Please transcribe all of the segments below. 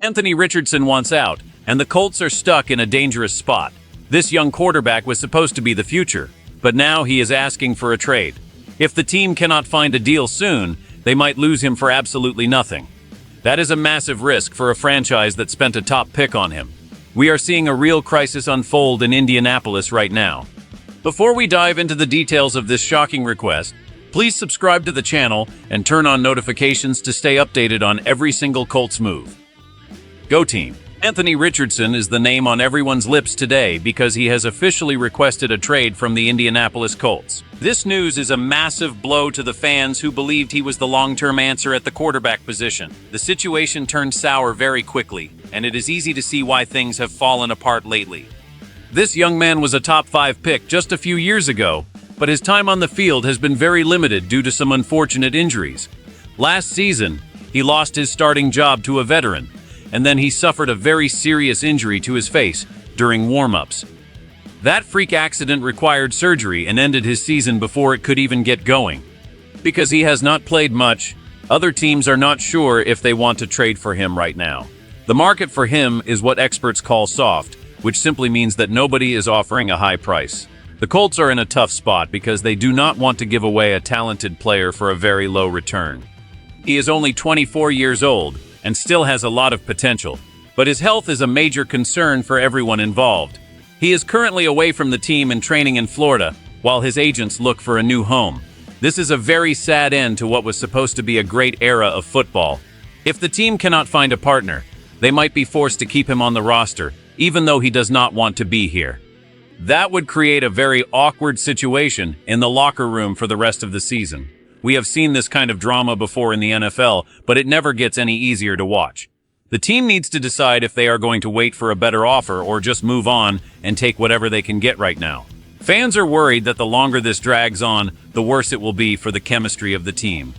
Anthony Richardson wants out, and the Colts are stuck in a dangerous spot. This young quarterback was supposed to be the future, but now he is asking for a trade. If the team cannot find a deal soon, they might lose him for absolutely nothing. That is a massive risk for a franchise that spent a top pick on him. We are seeing a real crisis unfold in Indianapolis right now. Before we dive into the details of this shocking request, please subscribe to the channel and turn on notifications to stay updated on every single Colts move. Go team! Anthony Richardson is the name on everyone's lips today because he has officially requested a trade from the Indianapolis Colts. This news is a massive blow to the fans who believed he was the long-term answer at the quarterback position. The situation turned sour very quickly, and it is easy to see why things have fallen apart lately. This young man was a top 5 pick just a few years ago, but his time on the field has been very limited due to some unfortunate injuries. Last season, he lost his starting job to a veteran, and then he suffered a very serious injury to his face during warm-ups. That freak accident required surgery and ended his season before it could even get going. Because he has not played much, other teams are not sure if they want to trade for him right now. The market for him is what experts call soft, which simply means that nobody is offering a high price. The Colts are in a tough spot because they do not want to give away a talented player for a very low return. He is only 24 years old and still has a lot of potential, but his health is a major concern for everyone involved. He is currently away from the team and training in Florida, while his agents look for a new home. This is a very sad end to what was supposed to be a great era of football. If the team cannot find a partner, they might be forced to keep him on the roster, even though he does not want to be here. That would create a very awkward situation in the locker room for the rest of the season. We have seen this kind of drama before in the NFL, but it never gets any easier to watch. The team needs to decide if they are going to wait for a better offer or just move on and take whatever they can get right now. Fans are worried that the longer this drags on, the worse it will be for the chemistry of the team.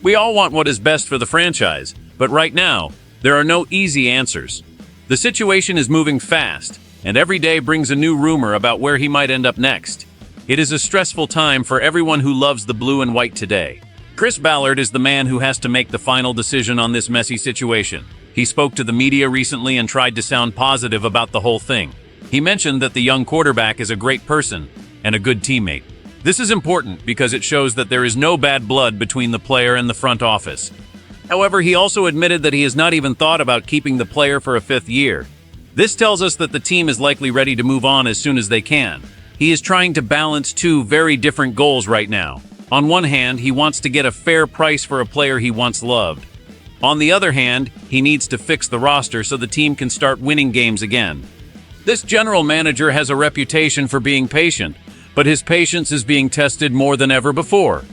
We all want what is best for the franchise, but right now, there are no easy answers. The situation is moving fast, and every day brings a new rumor about where he might end up next. It is a stressful time for everyone who loves the blue and white today. Chris Ballard is the man who has to make the final decision on this messy situation. He spoke to the media recently and tried to sound positive about the whole thing. He mentioned that the young quarterback is a great person and a good teammate. This is important because it shows that there is no bad blood between the player and the front office. However, he also admitted that he has not even thought about keeping the player for a 5th year. This tells us that the team is likely ready to move on as soon as they can. He is trying to balance two very different goals right now. On one hand, he wants to get a fair price for a player he once loved. On the other hand, he needs to fix the roster so the team can start winning games again. This general manager has a reputation for being patient, but his patience is being tested more than ever before.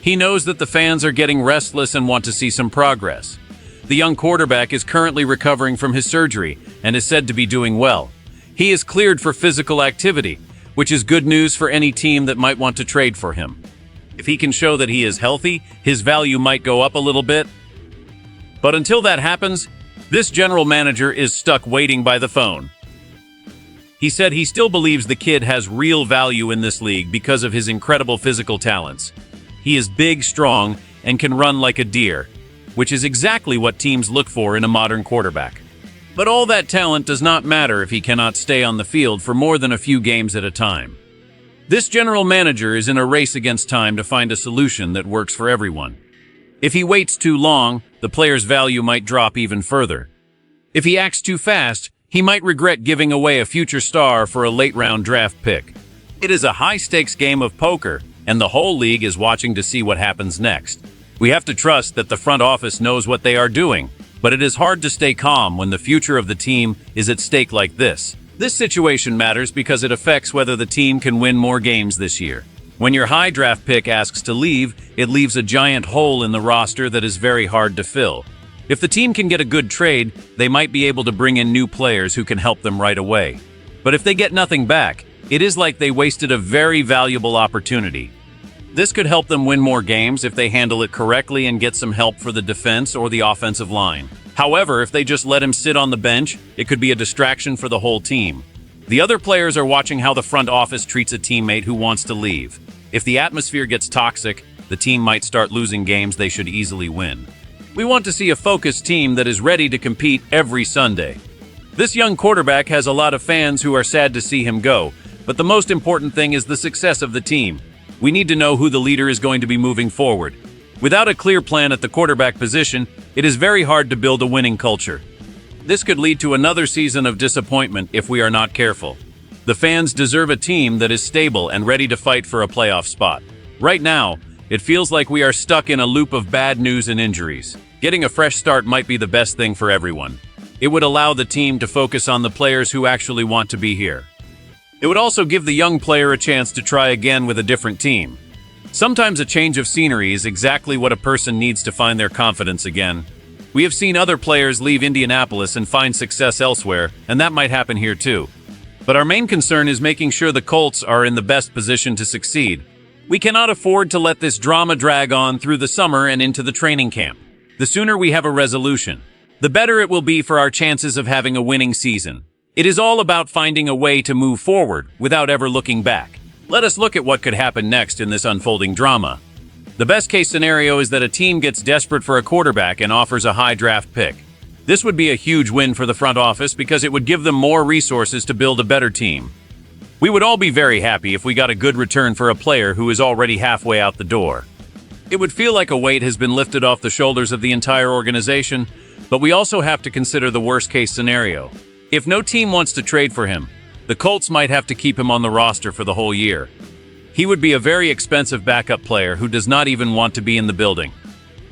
He knows that the fans are getting restless and want to see some progress. The young quarterback is currently recovering from his surgery and is said to be doing well. He is cleared for physical activity, which is good news for any team that might want to trade for him. If he can show that he is healthy, his value might go up a little bit. But until that happens, this general manager is stuck waiting by the phone. He said he still believes the kid has real value in this league because of his incredible physical talents. He is big, strong, and can run like a deer, which is exactly what teams look for in a modern quarterback. But all that talent does not matter if he cannot stay on the field for more than a few games at a time. This general manager is in a race against time to find a solution that works for everyone. If he waits too long, the player's value might drop even further. If he acts too fast, he might regret giving away a future star for a late-round draft pick. It is a high-stakes game of poker, and the whole league is watching to see what happens next. We have to trust that the front office knows what they are doing, but it is hard to stay calm when the future of the team is at stake like this. This situation matters because it affects whether the team can win more games this year. When your high draft pick asks to leave, it leaves a giant hole in the roster that is very hard to fill. If the team can get a good trade, they might be able to bring in new players who can help them right away. But if they get nothing back, it is like they wasted a very valuable opportunity. This could help them win more games if they handle it correctly and get some help for the defense or the offensive line. However, if they just let him sit on the bench, it could be a distraction for the whole team. The other players are watching how the front office treats a teammate who wants to leave. If the atmosphere gets toxic, the team might start losing games they should easily win. We want to see a focused team that is ready to compete every Sunday. This young quarterback has a lot of fans who are sad to see him go, but the most important thing is the success of the team. We need to know who the leader is going to be moving forward. Without a clear plan at the quarterback position, it is very hard to build a winning culture. This could lead to another season of disappointment if we are not careful. The fans deserve a team that is stable and ready to fight for a playoff spot. Right now, it feels like we are stuck in a loop of bad news and injuries. Getting a fresh start might be the best thing for everyone. It would allow the team to focus on the players who actually want to be here. It would also give the young player a chance to try again with a different team. Sometimes a change of scenery is exactly what a person needs to find their confidence again. We have seen other players leave Indianapolis and find success elsewhere, and that might happen here too. But our main concern is making sure the Colts are in the best position to succeed. We cannot afford to let this drama drag on through the summer and into the training camp. The sooner we have a resolution, the better it will be for our chances of having a winning season. It is all about finding a way to move forward without ever looking back. Let us look at what could happen next in this unfolding drama. The best-case scenario is that a team gets desperate for a quarterback and offers a high draft pick. This would be a huge win for the front office because it would give them more resources to build a better team. We would all be very happy if we got a good return for a player who is already halfway out the door. It would feel like a weight has been lifted off the shoulders of the entire organization, but we also have to consider the worst-case scenario. If no team wants to trade for him, the Colts might have to keep him on the roster for the whole year. He would be a very expensive backup player who does not even want to be in the building.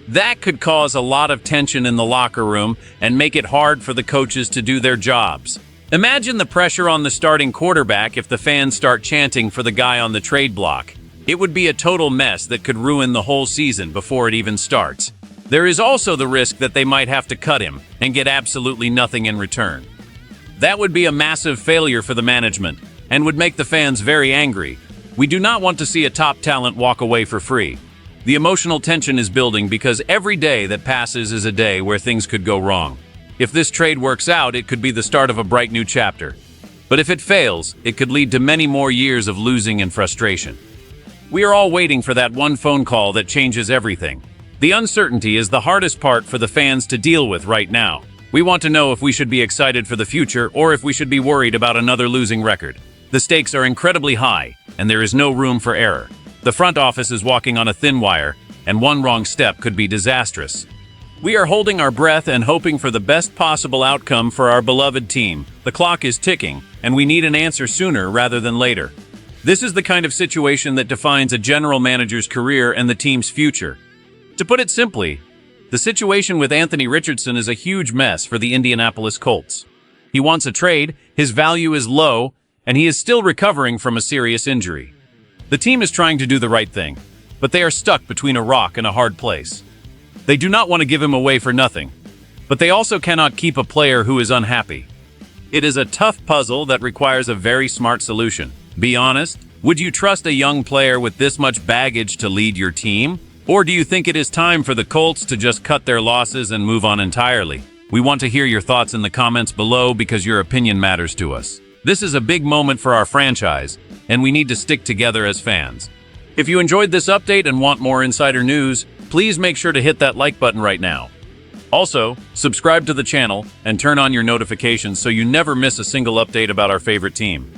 That could cause a lot of tension in the locker room and make it hard for the coaches to do their jobs. Imagine the pressure on the starting quarterback if the fans start chanting for the guy on the trade block. It would be a total mess that could ruin the whole season before it even starts. There is also the risk that they might have to cut him and get absolutely nothing in return. That would be a massive failure for the management and would make the fans very angry. We do not want to see a top talent walk away for free. The emotional tension is building because every day that passes is a day where things could go wrong. If this trade works out, it could be the start of a bright new chapter. But if it fails, it could lead to many more years of losing and frustration. We are all waiting for that one phone call that changes everything. The uncertainty is the hardest part for the fans to deal with right now. We want to know if we should be excited for the future or if we should be worried about another losing record. The stakes are incredibly high, and there is no room for error. The front office is walking on a thin wire, and one wrong step could be disastrous. We are holding our breath and hoping for the best possible outcome for our beloved team. The clock is ticking, and we need an answer sooner rather than later. This is the kind of situation that defines a general manager's career and the team's future. To put it simply, the situation with Anthony Richardson is a huge mess for the Indianapolis Colts. He wants a trade, his value is low, and he is still recovering from a serious injury. The team is trying to do the right thing, but they are stuck between a rock and a hard place. They do not want to give him away for nothing, but they also cannot keep a player who is unhappy. It is a tough puzzle that requires a very smart solution. Be honest, would you trust a young player with this much baggage to lead your team? Or do you think it is time for the Colts to just cut their losses and move on entirely? We want to hear your thoughts in the comments below because your opinion matters to us. This is a big moment for our franchise, and we need to stick together as fans. If you enjoyed this update and want more insider news, please make sure to hit that like button right now. Also, subscribe to the channel and turn on your notifications so you never miss a single update about our favorite team.